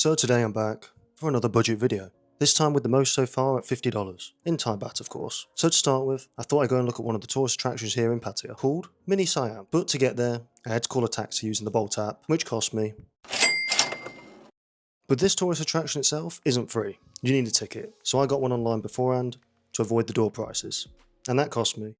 So today I'm back for another budget video. This time with the most so far at $50, in Thai baht of course. So to start with, I thought I'd go and look at one of the tourist attractions here in Pattaya, called Mini Siam. But to get there, I had to call a taxi using the Bolt app, which cost me. But this tourist attraction itself isn't free. You need a ticket, so I got one online beforehand to avoid the door prices. And that cost me.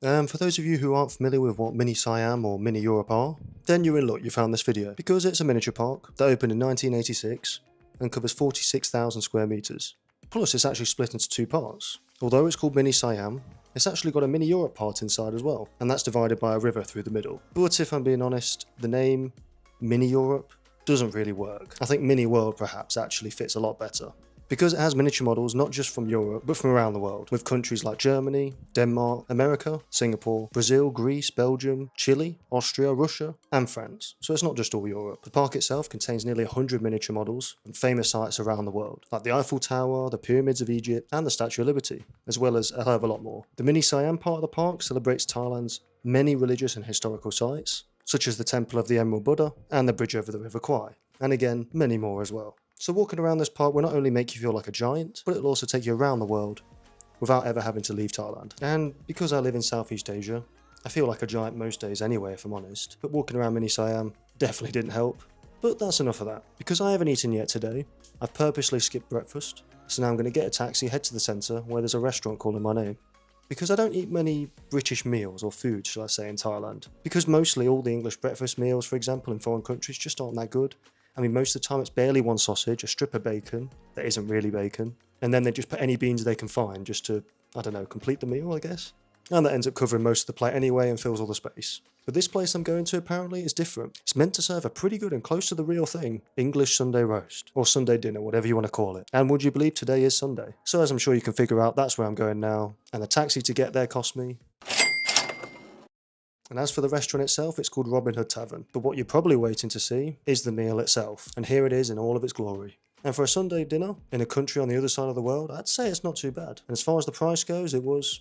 For those of you who aren't familiar with what Mini Siam or Mini Europe are, then you're in luck you found this video, because it's a miniature park that opened in 1986 and covers 46,000 square meters. Plus it's actually split into two parts. Although it's called Mini Siam, it's actually got a Mini Europe part inside as well, and that's divided by a river through the middle. But if I'm being honest, the name Mini Europe doesn't really work. I think Mini World perhaps actually fits a lot better, because it has miniature models not just from Europe, but from around the world, with countries like Germany, Denmark, America, Singapore, Brazil, Greece, Belgium, Chile, Austria, Russia, and France. So it's not just all Europe. The park itself contains nearly 100 miniature models and famous sites around the world, like the Eiffel Tower, the Pyramids of Egypt, and the Statue of Liberty, as well as a hell of a lot more. The Mini Siam part of the park celebrates Thailand's many religious and historical sites, such as the Temple of the Emerald Buddha and the bridge over the River Kwai, and again, many more as well. So walking around this park will not only make you feel like a giant, but it'll also take you around the world without ever having to leave Thailand. And because I live in Southeast Asia, I feel like a giant most days anyway, if I'm honest. But walking around Mini Siam definitely didn't help. But that's enough of that. Because I haven't eaten yet today, I've purposely skipped breakfast. So now I'm going to get a taxi, head to the centre where there's a restaurant calling my name. Because I don't eat many British meals or food, shall I say, in Thailand. Because mostly all the English breakfast meals, for example, in foreign countries just aren't that good. I mean, most of the time it's barely one sausage, a strip of bacon that isn't really bacon, and then they just put any beans they can find just to, I don't know, complete the meal, I guess. And that ends up covering most of the plate anyway and fills all the space. But this place I'm going to apparently is different. It's meant to serve a pretty good and close to the real thing, English Sunday roast, or Sunday dinner, whatever you want to call it. And would you believe today is Sunday? So as I'm sure you can figure out, that's where I'm going now, and the taxi to get there cost me. And as for the restaurant itself, it's called Robin Hood Tavern. But what you're probably waiting to see is the meal itself. And here it is in all of its glory. And for a Sunday dinner in a country on the other side of the world, I'd say it's not too bad. And as far as the price goes, it was...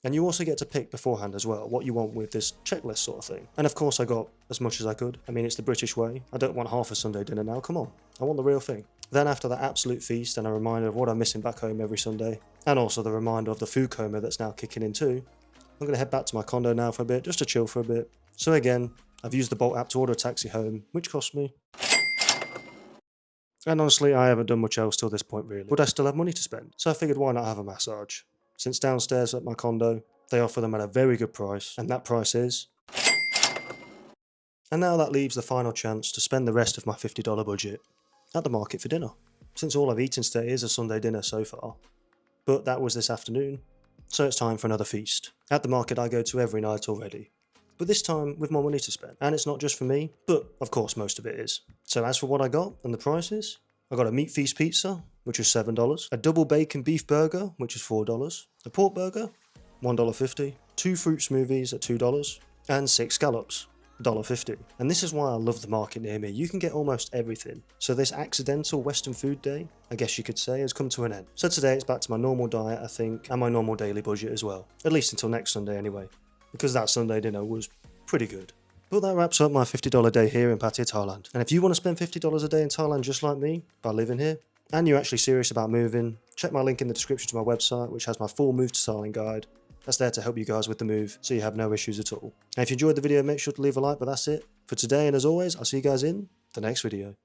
And you also get to pick beforehand as well what you want with this checklist sort of thing. And of course I got as much as I could. I mean, it's the British way. I don't want half a Sunday dinner now, come on. I want the real thing. Then after that absolute feast and a reminder of what I'm missing back home every Sunday, and also the reminder of the food coma that's now kicking in too, I'm going to head back to my condo now for a bit, just to chill for a bit. So again, I've used the Bolt app to order a taxi home, which cost me. And honestly, I haven't done much else till this point really, but I still have money to spend. So I figured why not have a massage? Since downstairs at my condo, they offer them at a very good price, and that price is... And now that leaves the final chance to spend the rest of my $50 budget at the market for dinner. Since all I've eaten today is a Sunday dinner so far. But that was this afternoon. So it's time for another feast. At the market I go to every night already. But this time with more money to spend. And it's not just for me, but of course most of it is. So as for what I got and the prices, I got a meat feast pizza, which was $7, a double bacon beef burger, which is $4, a pork burger, $1.50, 2 fruit smoothies at $2, and 6 scallops, $1.50. And this is why I love the market near me. You can get almost everything. So this accidental Western food day, I guess you could say, has come to an end. So today it's back to my normal diet, I think, and my normal daily budget as well. At least until next Sunday anyway, because that Sunday dinner was pretty good. But that wraps up my $50 day here in Pattaya, Thailand. And if you want to spend $50 a day in Thailand just like me, by living here, and you're actually serious about moving, check my link in the description to my website, which has my full move to Thailand guide. That's there to help you guys with the move, so you have no issues at all. And if you enjoyed the video, make sure to leave a like, but that's it for today, and as always, I'll see you guys in the next video.